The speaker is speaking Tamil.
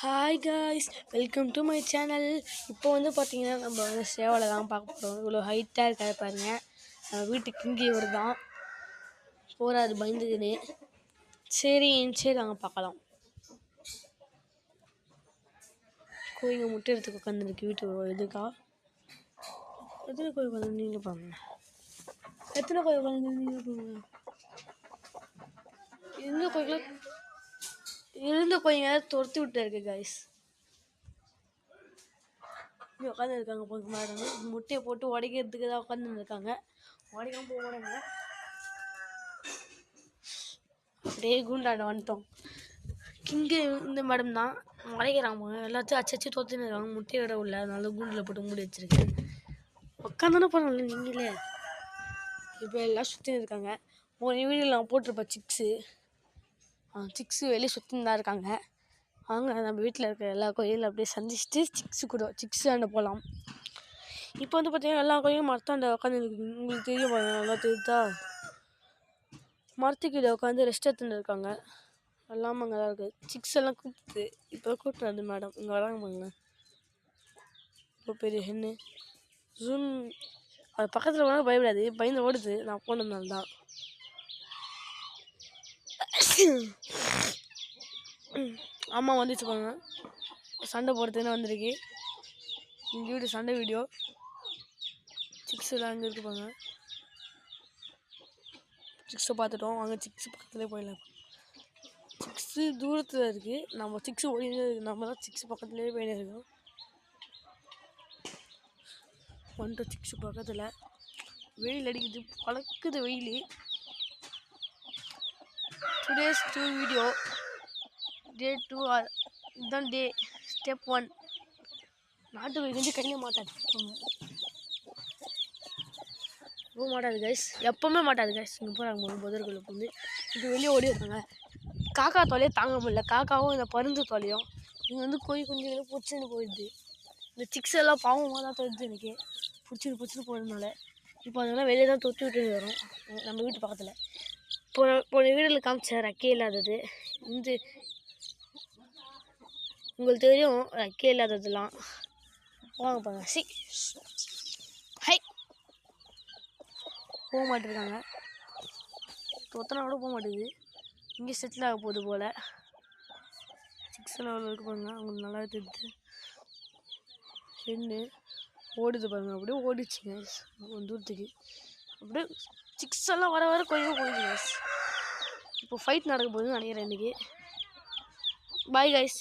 Hi guys, welcome to my channel. இப்போ வந்து பார்த்தீங்கன்னா நம்ம வந்து சேவலை தான் பார்க்க போகிறோம். இவ்வளோ ஹைட்டாக இருக்காது பாருங்க. வீட்டுக்கு இங்கே ஒரு தான் போகிறாரு பயந்துக்குன்னு. சரி நாங்கள் பார்க்கலாம். கோயிங்க முட்டை எடுத்துக்க உட்காந்துருக்கு வீட்டு எதுக்கா. எத்தனை கோயில் உட்காந்து நீங்கள் பாருங்க. எத்தனை கோயில் உட்காந்து நீங்கள் பாருங்க. இருந்த கோயிங்க துரத்தி விட்டு இருக்கு காய்ஸ். உட்காந்து இருக்காங்க போது மேடம். முட்டையை போட்டு உடைக்கிறதுக்கு தான் உட்காந்து இருக்காங்க. உடைக்காம போகிறாங்க. அப்படியே கூண்டாண்ட வந்துட்டோம். கிங்கு இந்த மேடம் தான் உடைக்கிறாங்க. எல்லாத்தையும் அச்சு தோத்துன்னு இருக்காங்க. முட்டையை விட உள்ள அதனால கூண்டில் போட்டு மூடி வச்சிருக்கேன். உட்காந்தானே போனாங்க நீங்களே. இப்போ எல்லாம் சுற்றின்னு இருக்காங்க. ஒரு வீடியோவில் நான் போட்டிருப்பேன் சிக்ஸு வெளியே சுற்றின்னு தான் இருக்காங்க. வாங்க நம்ம வீட்டில் இருக்கிற எல்லா கோயிலும் அப்படியே சந்திச்சுட்டு சிக்ஸு ஆண்ட போகலாம். இப்போ வந்து பார்த்தீங்கன்னா எல்லா கோயிலும் மரத்தாண்ட உட்காந்து உங்களுக்கு தெரியும் பாருங்க. நல்லா தெரியுதா? மரத்துக்கிட்ட உட்காந்து ரெஸ்ட் எடுத்துன்னு இருக்காங்க. எல்லாமே அங்கே தான் இருக்குது. சிக்ஸ் எல்லாம் கூப்பிட்டு இப்போ கூப்பிட்றாரு மேடம். இங்கே வராங்க பாருங்க. இப்போ பெரிய ஹென்னு ஜூன் அது பக்கத்தில் போனால் பயப்படாது. பயந்து ஓடுது. நான் போனதுனால தான். அம்மா வந்துச்சு பாருங்க. சண்டை போடுறதுன்னு வந்திருக்கு. இங்கே வீடு சண்டை வீடியோ. சிக்ஸ் எல்லாம் அங்கே இருக்குப்பாங்க. சிக்ஸை பார்த்துட்டோம். வாங்க சிக்ஸ் பக்கத்துலேயே போயிடலாம். சிக்ஸு தூரத்தில் இருக்குது. நம்ம சிக்ஸு ஓடினே இருக்குது. நம்ம தான் சிக்ஸ் பக்கத்துலேயே போயினே இருக்கோம். 1 to 6 பக்கத்தில் வெயில் அடிக்குது. பழக்குது வெயில். டுடேஸ் 2 வீடியோ டே 2 இதுதான் டே ஸ்டெப் 1. நாட்டு கோழி கொஞ்சம் கையில் மாட்டாது. போக மாட்டாது கைஸ். எப்போவுமே மாட்டாது கைஸ். இங்கே போகிறாங்க புதர்களை வந்து இப்போ வெளியே ஓடி இருக்காங்க. காக்கா தொலையை தாங்க முடியல. காக்காவும் இந்த பருந்து தொலையும் இங்கே வந்து கோழி கொஞ்சம் பிடிச்சின்னு போயிடுது. இந்த சிக்ஸ் எல்லாம் பாவமாக தான் தோடுது எனக்கு. பிடிச்சிட்டு போகிறதுனால இப்போ அதெல்லாம் வெளியே தான் தொட்டு விட்டு வரும். நம்ம வீட்டு பக்கத்தில் போன வீடில் காமிச்சேன் ரெக்கே இல்லாதது. இந்த உங்களுக்கு தெரியும் ரெக்கே இல்லாததுலாம். வாங்க பாருங்க. ஹை போக மாட்டேருக்காங்க. ஒத்தனை கூட போக மாட்டேங்குது. இங்கே செட்டில் ஆக போகுது போல். சிக்ஸ் லெவலில் இருக்கு பாருங்க. அவங்களுக்கு நல்லா தெரியுது. என்ன ஓடுது பாருங்க. அப்படியே ஓடிச்சுங்க கொஞ்சம் தூரத்துக்கு. அப்படியே சிக்ஸ் எல்லாம் வர கொஞ்சம் போயிடுது கைஸ். இப்போ ஃபைட் நடக்க போகுதுன்னு நினைக்கிறேன் இன்றைக்கி. Bye guys.